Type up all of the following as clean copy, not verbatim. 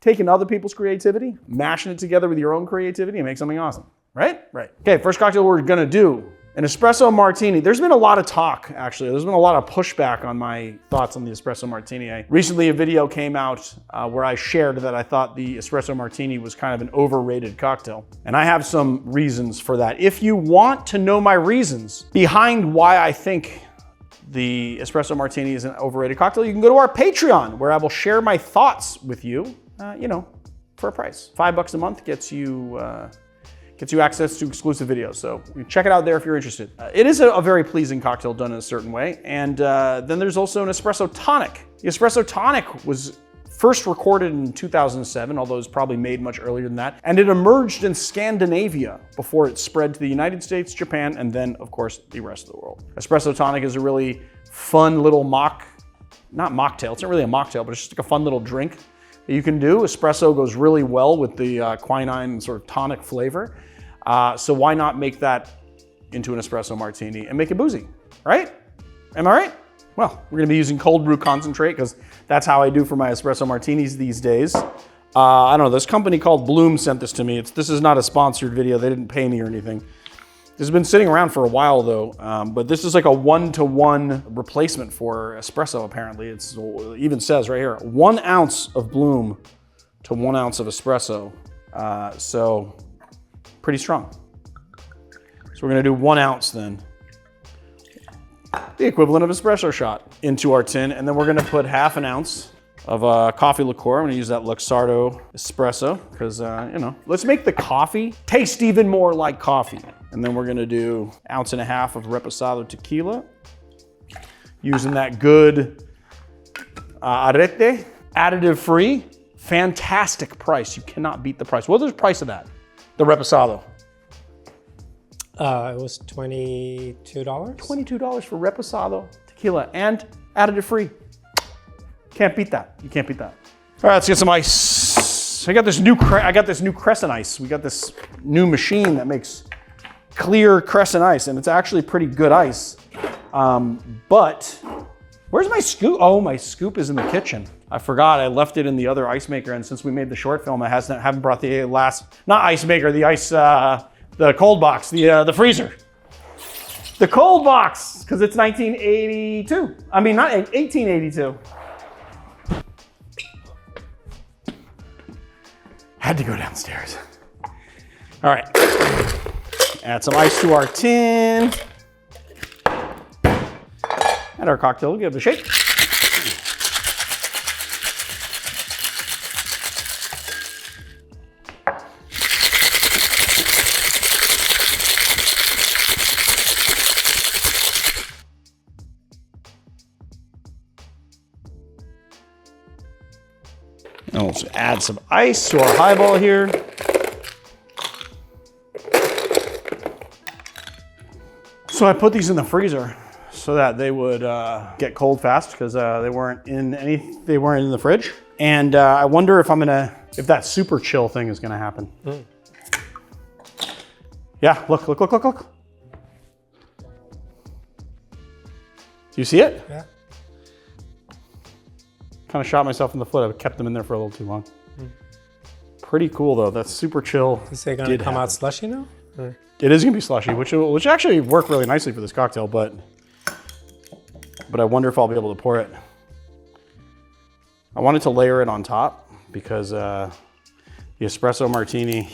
taking other people's creativity, mashing it together with your own creativity and make something awesome, right? Right. Okay, first cocktail we're gonna do, an espresso martini. There's been a lot of talk, actually. There's been a lot of pushback on my thoughts on the espresso martini. Recently, a video came out where I shared that I thought the espresso martini was kind of an overrated cocktail. And I have some reasons for that. If you want to know my reasons behind why I think the espresso martini is an overrated cocktail, you can go to our Patreon, where I will share my thoughts with you, for a price. $5 a month gets you access to exclusive videos. So check it out there if you're interested. It is a very pleasing cocktail done in a certain way. And then there's also an espresso tonic. The espresso tonic was first recorded in 2007, although it was probably made much earlier than that. And it emerged in Scandinavia before it spread to the United States, Japan, and then of course the rest of the world. Espresso tonic is a really fun little not mocktail, it's not really a mocktail, but it's just like a fun little drink that you can do. Espresso goes really well with the quinine sort of tonic flavor. So why not make that into an espresso martini and make it boozy, right? Am I right? Well, we're gonna be using cold brew concentrate because that's how I do for my espresso martinis these days. I don't know, this company called Bloom sent this to me. This is not a sponsored video. They didn't pay me or anything. This has been sitting around for a while though, but this is like a 1-to-1 replacement for espresso apparently. It even says right here, 1 ounce of Bloom to 1 ounce of espresso. So pretty strong. So we're gonna do 1 ounce then. The equivalent of espresso shot into our tin. And then we're gonna put ½ an ounce of coffee liqueur. I'm gonna use that Luxardo Espresso because, let's make the coffee taste even more like coffee. And then we're gonna do 1.5 ounces of Reposado tequila. Using that good Arete, additive free, fantastic price. You cannot beat the price. What was the price of that? The Reposado. It was $22. $22 for Reposado tequila and additive free. Can't beat that. You can't beat that. All right, let's get some ice. I got this new Crescent ice. We got this new machine that makes clear Crescent ice, and it's actually pretty good ice. But where's my scoop? Oh, my scoop is in the kitchen. I forgot I left it in the other ice maker, and since we made the short film, I haven't brought the not ice maker, the ice, the cold box, the freezer. The cold box, because it's 1982. I mean, not 1882. Had to go downstairs. All right, add some ice to our tin. And our cocktail, we'll give it a shake. And let's add some ice to our highball here. So I put these in the freezer so that they would get cold fast because they weren't in the fridge. And I wonder if if that super chill thing is gonna happen. Mm. Yeah, look. Do you see it? Yeah. Kind of shot myself in the foot. I kept them in there for a little too long. Mm. Pretty cool though. That's super chill. Is it gonna come out slushy now? Or? It is gonna be slushy, which actually worked really nicely for this cocktail, but I wonder if I'll be able to pour it. I wanted to layer it on top because the espresso martini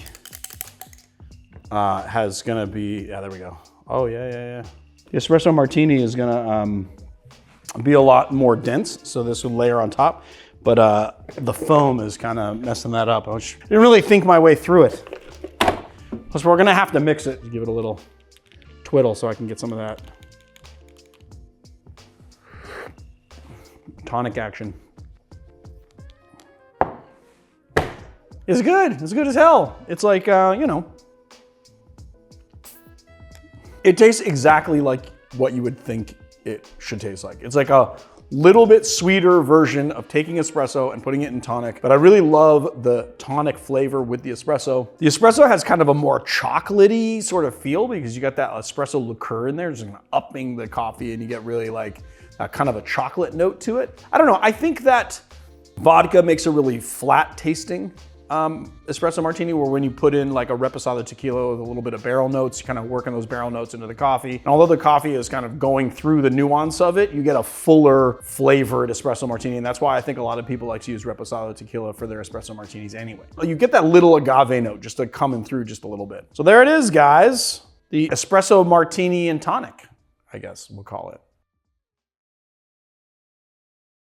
has gonna be, yeah, there we go. Oh yeah. The espresso martini is gonna be a lot more dense, so this would layer on top, but the foam is kind of messing that up. I didn't really think my way through it. Plus we're gonna have to mix it to give it a little twiddle so I can get some of that tonic action. It's good as hell. It's like, it tastes exactly like what you would think it should taste like. It's like a little bit sweeter version of taking espresso and putting it in tonic, but I really love the tonic flavor with the espresso. The espresso has kind of a more chocolatey sort of feel because you got that espresso liqueur in there, just kind of upping the coffee, and you get really like kind of a chocolate note to it. I don't know, I think that Vodka makes a really flat tasting espresso martini, where when you put in like a reposado tequila with a little bit of barrel notes, you kind of working those barrel notes into the coffee. And although the coffee is kind of going through the nuance of it, you get a fuller flavored espresso martini. And that's why I think a lot of people like to use reposado tequila for their espresso martinis anyway. You get that little agave note just coming through just a little bit. So there it is, guys. The espresso martini and tonic, I guess we'll call it.